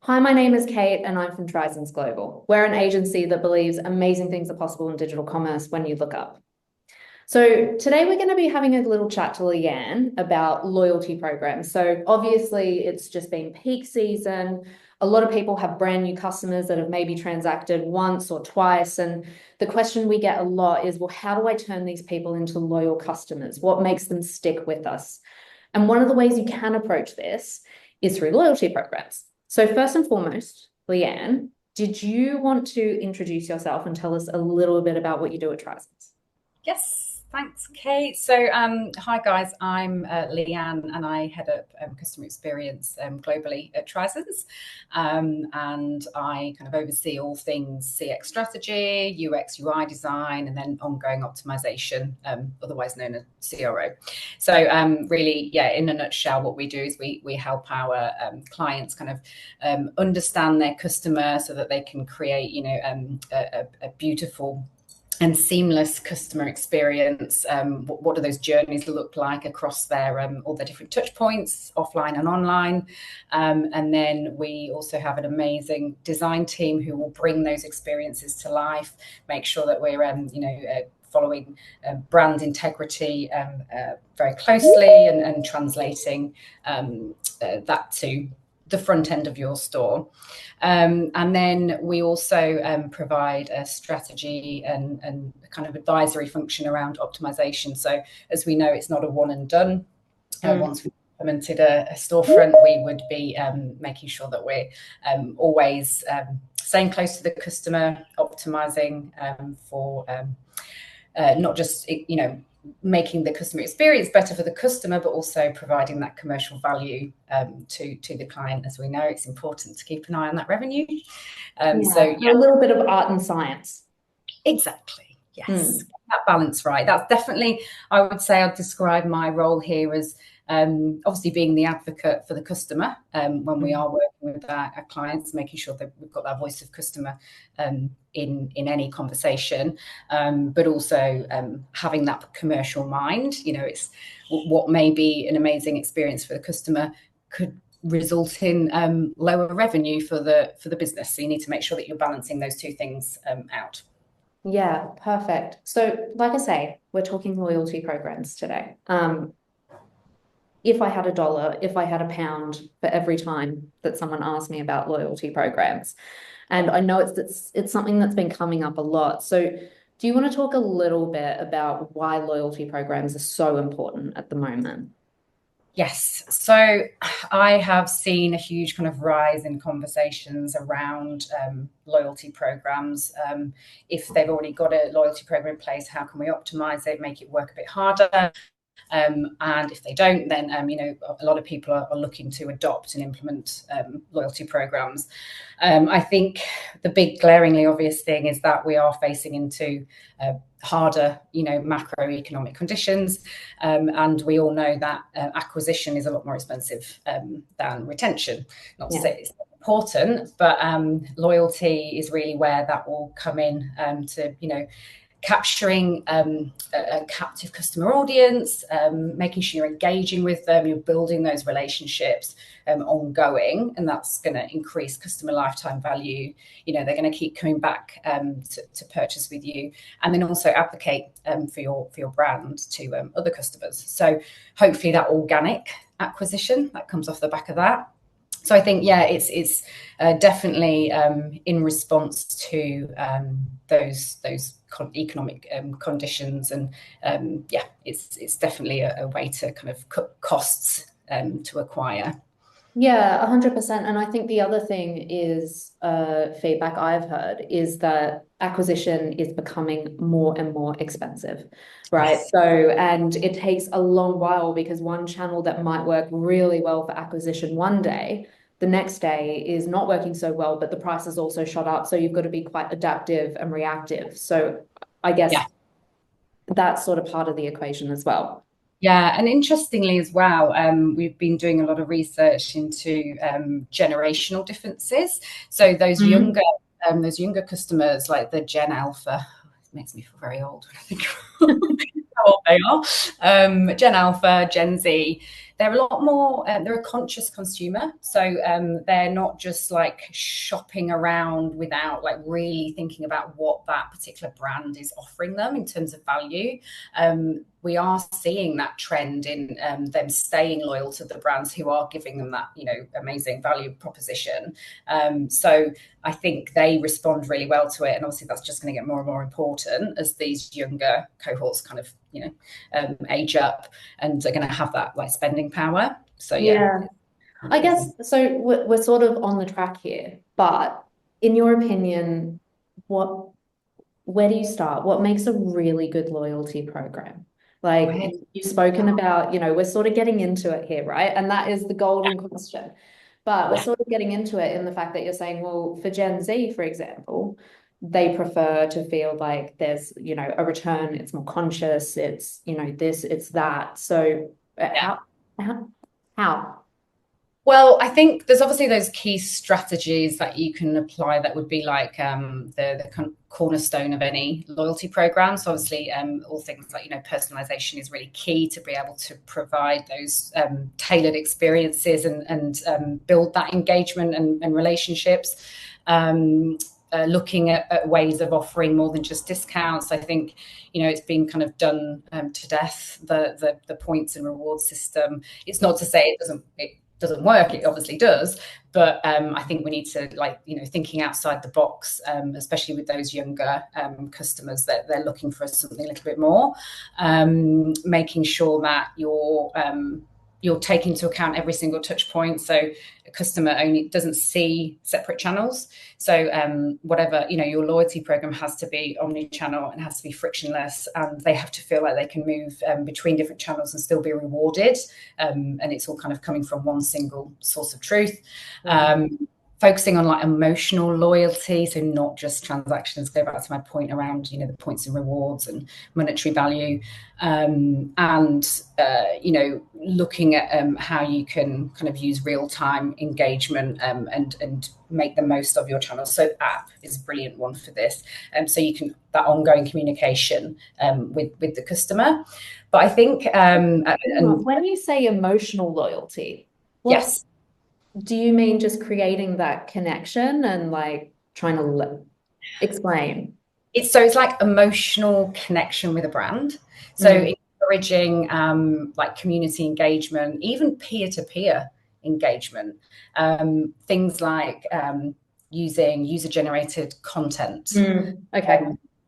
Hi, my name is Kate and I'm from Tryzens Global. We're an agency that believes amazing things are possible in digital commerce when you look up. So today we're going to be having a little chat to Leanne about loyalty programs. So obviously it's just been peak season. A lot of people have brand new customers that have maybe transacted once or twice. And the question we get a lot is, well, how do I turn these people into loyal customers? What makes them stick with us? And one of the ways you can approach this is through loyalty programs. So first and foremost, Leanne, did you want to introduce yourself and tell us a little bit about what you do at Tryzens? Yes, thanks, Kate. So, hi guys, I'm Leanne, and I head up customer experience globally at Tryzens, and I kind of oversee all things CX strategy, UX UI design, and then ongoing optimization, otherwise known as CRO. So, really, yeah, in a nutshell, what we do is we help our clients kind of understand their customer so that they can create, a beautiful and seamless customer experience. What do those journeys look like across their all their different touch points, offline and online? And then we also have an amazing design team who will bring those experiences to life, make sure that we're following brand integrity very closely and translating that to the front end of your store. And then we also provide a strategy and kind of advisory function around optimization. So as we know, it's not a one and done. Once we've implemented a storefront, we would be making sure that we're always staying close to the customer, optimizing for not just, making the customer experience better for the customer, but also providing that commercial value to the client. As we know, it's important to keep an eye on that revenue. So a little bit of art and science. Exactly. Yes. That balance right. That's definitely, I would say, I'd describe my role here as obviously being the advocate for the customer when we are working with our clients, making sure that we've got that voice of customer in any conversation, but also having that commercial mind. It's what may be an amazing experience for the customer could result in lower revenue for the business. So you need to make sure that you're balancing those two things out. Yeah, perfect. So like I say, we're talking loyalty programs today. If I had a dollar, if I had a pound for every time that someone asked me about loyalty programs, and I know it's something that's been coming up a lot. So do you want to talk a little bit about why loyalty programs are so important at the moment? Yes. So I have seen a huge kind of rise in conversations around loyalty programs. If they've already got a loyalty program in place, how can we optimize it, make it work a bit harder? And if they don't, then a lot of people are looking to adopt and implement loyalty programs. I think the big glaringly obvious thing is that we are facing into harder, macroeconomic conditions, and we all know that acquisition is a lot more expensive than retention. Not to say it's important, but loyalty is really where that will come in to capturing a captive customer audience, making sure you're engaging with them, you're building those relationships ongoing, and that's going to increase customer lifetime value. They're going to keep coming back to purchase with you, and then also advocate for your brand to other customers. So hopefully that organic acquisition that comes off the back of that. So I think, it's definitely in response to those economic conditions, and it's definitely a way to kind of cut costs to acquire. Yeah, 100%. And I think the other thing is feedback I've heard is that acquisition is becoming more and more expensive, right? Yes. So, and it takes a long while because one channel that might work really well for acquisition one day, the next day is not working so well, but the price has also shot up. So you've got to be quite adaptive and reactive. So I guess that's sort of part of the equation as well. Yeah, and interestingly as well, we've been doing a lot of research into generational differences. So those younger customers, like the Gen Alpha, it makes me feel very old when I think how old they are. Gen Alpha, Gen Z, they're a lot more, they're a conscious consumer. So they're not just like shopping around without like really thinking about what that particular brand is offering them in terms of value. We are seeing that trend in them staying loyal to the brands who are giving them that, amazing value proposition. So I think they respond really well to it. And obviously that's just going to get more and more important as these younger cohorts kind of, age up and are going to have that like spending power. So yeah. I guess, so we're sort of on the track here, but in your opinion, where do you start? What makes a really good loyalty program? Like you've spoken about, we're sort of getting into it here, right? And that is the golden question. But we're sort of getting into it in the fact that you're saying, well, for Gen Z, for example, they prefer to feel like there's, a return, it's more conscious, it's, this, it's that. So how? Well, I think there's obviously those key strategies that you can apply that would be like the cornerstone of any loyalty program. So obviously all things like, personalization is really key to be able to provide those tailored experiences and build that engagement and relationships. Looking at ways of offering more than just discounts. I think, it's been kind of done to death, the points and reward system. It's not to say it doesn't work, it obviously does, but I think we need to thinking outside the box, especially with those younger customers that they're looking for something a little bit more, making sure that you're taking into account every single touch point. So a customer only doesn't see separate channels. So whatever, your loyalty program has to be omni-channel and has to be frictionless, and they have to feel like they can move between different channels and still be rewarded. And it's all kind of coming from one single source of truth. Focusing on like emotional loyalty, so not just transactions. Go back to my point around the points and rewards and monetary value, and looking at how you can kind of use real-time engagement and make the most of your channel. So app is a brilliant one for this, so you can that ongoing communication with the customer. But I think when you say emotional loyalty, yes. Do you mean just creating that connection and like trying to explain? It's like emotional connection with a brand. So encouraging like community engagement, even peer-to-peer engagement. Things like using user-generated content. Okay.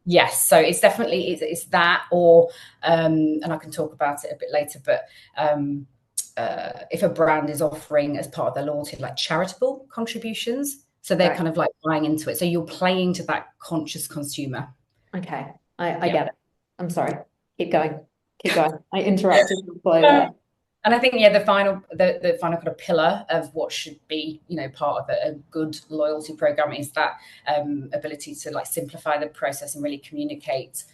Yes, so it's definitely it's that, or and I can talk about it a bit later, but if a brand is offering as part of their loyalty like charitable contributions, so they're kind of like buying into it, so you're playing to that conscious consumer. Okay, I get it. I'm sorry, keep going I interrupted the flow there. And I think the final kind of pillar of what should be part of a good loyalty program is that ability to like simplify the process and really communicate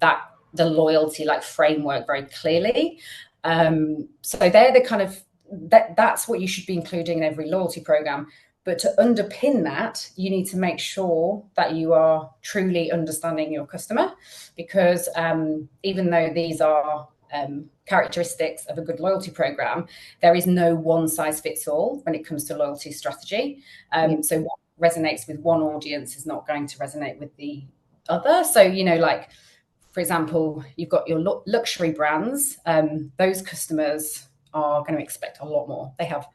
the loyalty like framework very clearly. So they're the kind of that's what you should be including in every loyalty program. But to underpin that, you need to make sure that you are truly understanding your customer, because even though these are characteristics of a good loyalty program, there is no one size fits all when it comes to loyalty strategy. So what resonates with one audience is not going to resonate with the other. So, like, for example, you've got your luxury brands. Those customers are going to expect a lot more. They have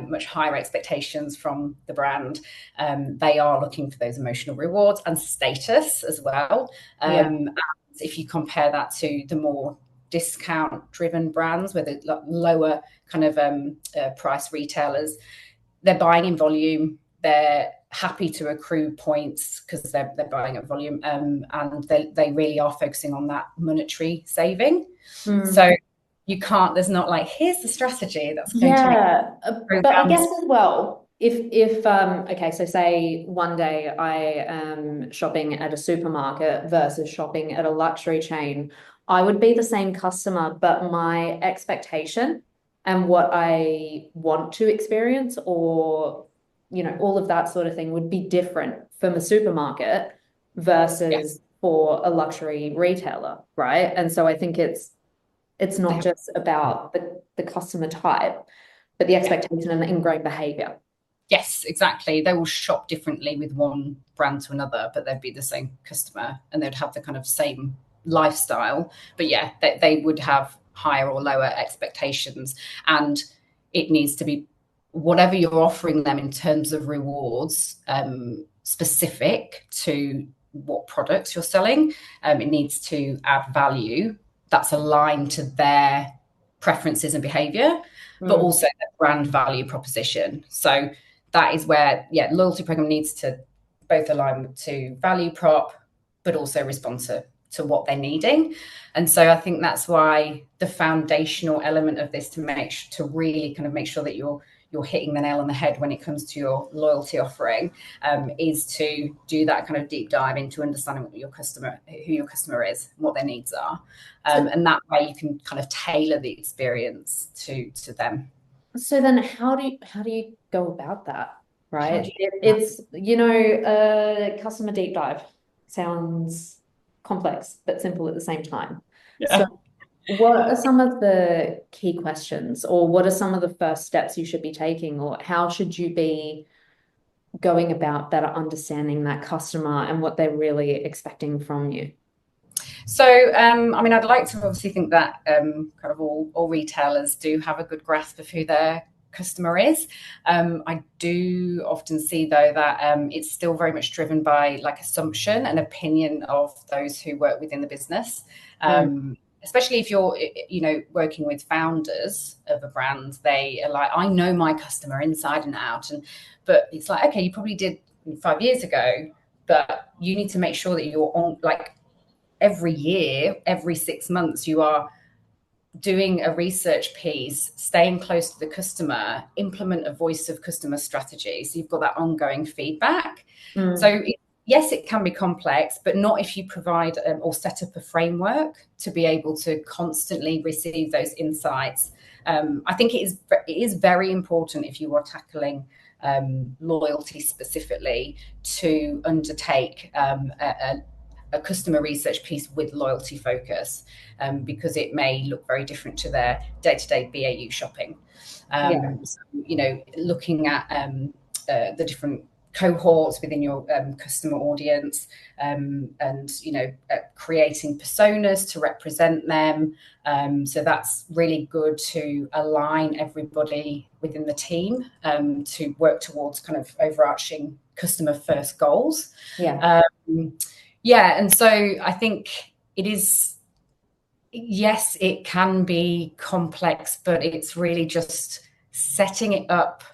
much higher expectations from the brand. They are looking for those emotional rewards and status as well. And if you compare that to the more discount-driven brands, where the lower kind of price retailers, they're buying in volume. They're happy to accrue points because they're buying at volume, and they really are focusing on that monetary saving. So you can't, there's not like, here's the strategy that's going to make but I guess as well, if okay, so say one day I am shopping at a supermarket versus shopping at a luxury chain, I would be the same customer, but my expectation and what I want to experience, or all of that sort of thing, would be different from a supermarket versus for a luxury retailer, right? And so I think it's It's not just about the customer type, but the expectation and the ingrained behavior. Yes, exactly. They will shop differently with one brand to another, but they'd be the same customer and they'd have the kind of same lifestyle. But yeah, they would have higher or lower expectations. And it needs to be whatever you're offering them in terms of rewards, specific to what products you're selling. It needs to add value that's aligned to their preferences and behavior, but also their brand value proposition. So that is where, yeah, loyalty program needs to both align to value prop, but also respond to what they're needing. And so I think that's why the foundational element of this to really kind of make sure that you're hitting the nail on the head when it comes to your loyalty offering, is to do that kind of deep dive into understanding who your customer is, what their needs are, and that way you can kind of tailor the experience to them. So then how do you go about that, right? It's, customer deep dive sounds complex but simple at the same time. Yeah. So what are some of the key questions, or what are some of the first steps you should be taking, or how should you be going about better understanding that customer and what they're really expecting from you? So, I mean, I'd like to obviously think that kind of all retailers do have a good grasp of who their customer is. I do often see, though, that it's still very much driven by like assumption and opinion of those who work within the business. Especially if you're, working with founders of a brand, they are like, I know my customer inside and out. But it's like, okay, you probably did 5 years ago, but you need to make sure that you're on, like, every year, every 6 months, you are doing a research piece, staying close to the customer, implement a voice of customer strategy. So you've got that ongoing feedback. So yes, it can be complex, but not if you provide or set up a framework to be able to constantly receive those insights. I think it is very important, if you are tackling loyalty specifically, to undertake a customer research piece with loyalty focus, because it may look very different to their day-to-day BAU shopping. So, looking at the different cohorts within your customer audience, and creating personas to represent them. So that's really good to align everybody within the team to work towards kind of overarching customer first goals. And so I think it is, yes, it can be complex, but it's really just setting it up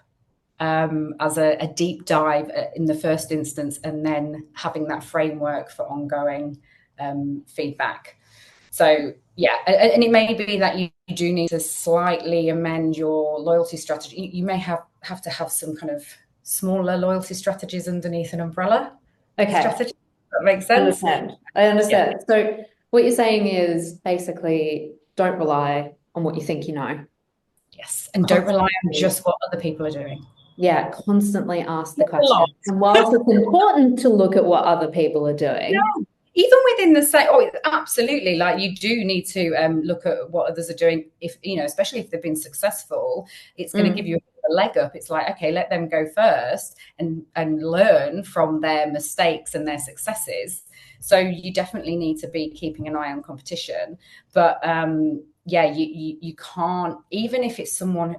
as a deep dive in the first instance, and then having that framework for ongoing feedback. So yeah, and it may be that you do need to slightly amend your loyalty strategy. You may have to have some kind of smaller loyalty strategies underneath an umbrella strategy. That makes sense. I understand. Yeah. So what you're saying is basically don't rely on what you think you know. Yes, and don't rely on just what other people are doing. Yeah, constantly ask the question. And whilst it's important to look at what other people are doing, even within the same, absolutely, like you do need to look at what others are doing. If especially if they've been successful, it's going to give you a leg up. It's like, okay, let them go first and learn from their mistakes and their successes. So you definitely need to be keeping an eye on competition. But you can't, even if it's someone,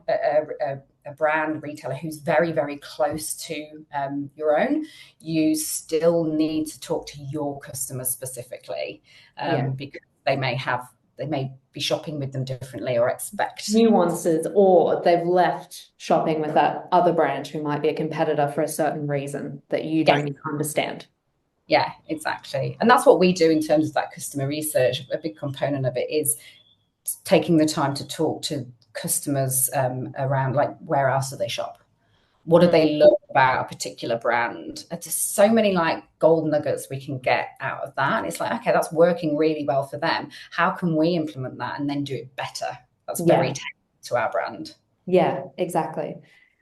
a brand retailer who's very, very close to your own, you still need to talk to your customers specifically, because they may be shopping with them differently or expect nuances, or they've left shopping with that other brand who might be a competitor for a certain reason that you don't even understand. Yeah, exactly. And that's what we do in terms of that customer research. A big component of it is taking the time to talk to customers around, like, where else do they shop? What do they love about a particular brand? There's just so many like gold nuggets we can get out of that. And it's like, okay, that's working really well for them. How can we implement that and then do it better? That's very tailored to our brand. Yeah, exactly.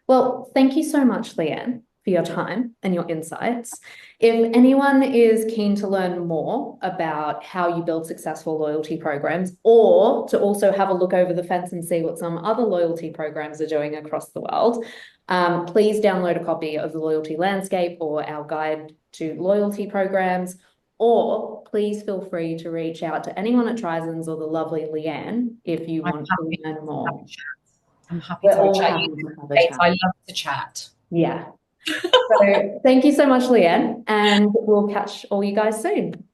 Well, thank you so much, Leanne, for your time and your insights. If anyone is keen to learn more about how you build successful loyalty programs, or to also have a look over the fence and see what some other loyalty programs are doing across the world, please download a copy of the Loyalty Landscape or our guide to loyalty programs, or please feel free to reach out to anyone at Tryzens or the lovely Leanne if you want to learn more. I'm happy We're to have a all chat. happy to have a chat. I love to chat. Yeah. So thank you so much, Leanne, and we'll catch all you guys soon.